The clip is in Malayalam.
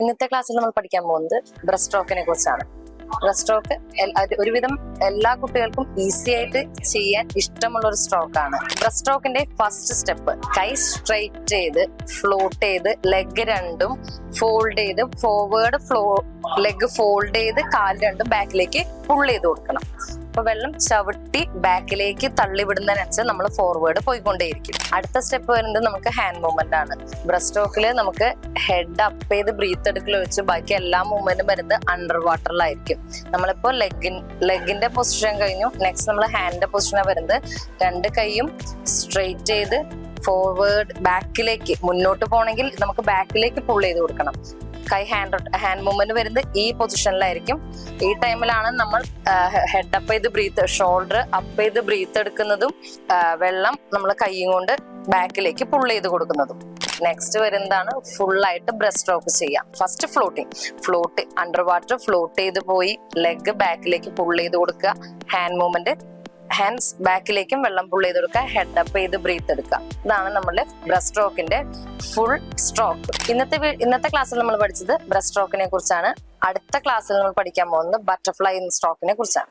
ഇന്നത്തെ ക്ലാസ്സിൽ നമ്മൾ പഠിക്കാൻ പോകുന്നത് ബ്രസ്റ്റ് സ്ട്രോക്കിനെ കുറിച്ചാണ്. ബ്രസ്റ്റ് സ്ട്രോക്ക് ഒരുവിധം എല്ലാ കുട്ടികൾക്കും ഈസി ആയിട്ട് ചെയ്യാൻ ഇഷ്ടമുള്ള ഒരു സ്ട്രോക്ക് ആണ്. ബ്രസ്റ്റ് സ്ട്രോക്കിന്റെ ഫസ്റ്റ് സ്റ്റെപ്പ് കൈ സ്ട്രെയിറ്റ് ചെയ്ത് ഫ്ലോട്ട് ചെയ്ത് ലെഗ് രണ്ടും ഫോൾഡ് ചെയ്ത് ഫോർവേഡ് ലെഗ് ഫോൾഡ് ചെയ്ത് കാൽ രണ്ടും ബാക്കിലേക്ക് പുൾ ചെയ്ത് കൊടുക്കണം. അപ്പൊ വെള്ളം ചവിട്ടി ബാക്കിലേക്ക് തള്ളിവിടുന്നതിനനുസരിച്ച് നമ്മൾ ഫോർവേഡ് പോയിക്കൊണ്ടേയിരിക്കും. അടുത്ത സ്റ്റെപ്പ് വരുന്നത് നമുക്ക് ഹാൻഡ് മൂവ്മെന്റ് ആണ്. ബ്രസ്റ്റ് സ്ട്രോക്കില് നമുക്ക് ഹെഡ് അപ്പ് ചെയ്ത് ബ്രീത്ത് എടുക്കൽ വെച്ച് ബാക്കി എല്ലാ മൂവ്മെന്റും വരുന്നത് അണ്ടർ വാട്ടറിലായിരിക്കും. നമ്മളിപ്പോ ലെഗിന്റെ പൊസിഷൻ കഴിഞ്ഞു. നെക്സ്റ്റ് നമ്മൾ ഹാൻഡിന്റെ പൊസിഷനാണ് വരുന്നത്. രണ്ട് കൈയും സ്ട്രെയിറ്റ് ചെയ്ത് ഫോർവേഡ് ബാക്കിലേക്ക് മുന്നോട്ട് പോകണമെങ്കിൽ നമുക്ക് ബാക്കിലേക്ക് പുൾ ചെയ്ത് കൊടുക്കണം. കൈ ഹാൻഡ് മൂവ്മെന്റ് വരുന്നത് ഈ പൊസിഷനിലായിരിക്കും. ഈ ടൈമിലാണ് നമ്മൾ ഹെഡ് അപ്പ് ചെയ്ത് ബ്രീത്ത് ഷോൾഡർ അപ്പ് ചെയ്ത് ബ്രീത്ത് എടുക്കുന്നതും വെള്ളം നമ്മൾ കൈയും കൊണ്ട് ബാക്കിലേക്ക് പുൾ ചെയ്ത് കൊടുക്കുന്നതും. നെക്സ്റ്റ് വരുന്നതാണ് ഫുൾ ആയിട്ട് ബ്രസ്റ്റ് സ്ട്രോക്ക് ചെയ്യാം. First float under water float ചെയ്ത് പോയി ലെഗ് ബാക്കിലേക്ക് പുൾ ചെയ്ത് കൊടുക്കുക. ഹാൻഡ് മൂവ്മെന്റ് ഹാൻഡ്സ് ബാക്കിലേക്കും വെള്ളം പുൾ ചെയ്ത് കൊടുക്കുക. ഹെഡ് അപ്പ് ചെയ്ത് ബ്രീത്ത് എടുക്കുക. ഇതാണ് നമ്മുടെ ബ്രസ്റ്റ് സ്ട്രോക്കിന്റെ ഫുൾ സ്ട്രോക്ക്. ഇന്നത്തെ ക്ലാസ്സിൽ നമ്മൾ പഠിച്ചത് ബ്രസ്റ്റ് സ്ട്രോക്കിനെ കുറിച്ചാണ്. അടുത്ത ക്ലാസ്സിൽ നമ്മൾ പഠിക്കാൻ പോകുന്നത് ബട്ടർഫ്ലൈ സ്ട്രോക്കിനെ കുറിച്ചാണ്.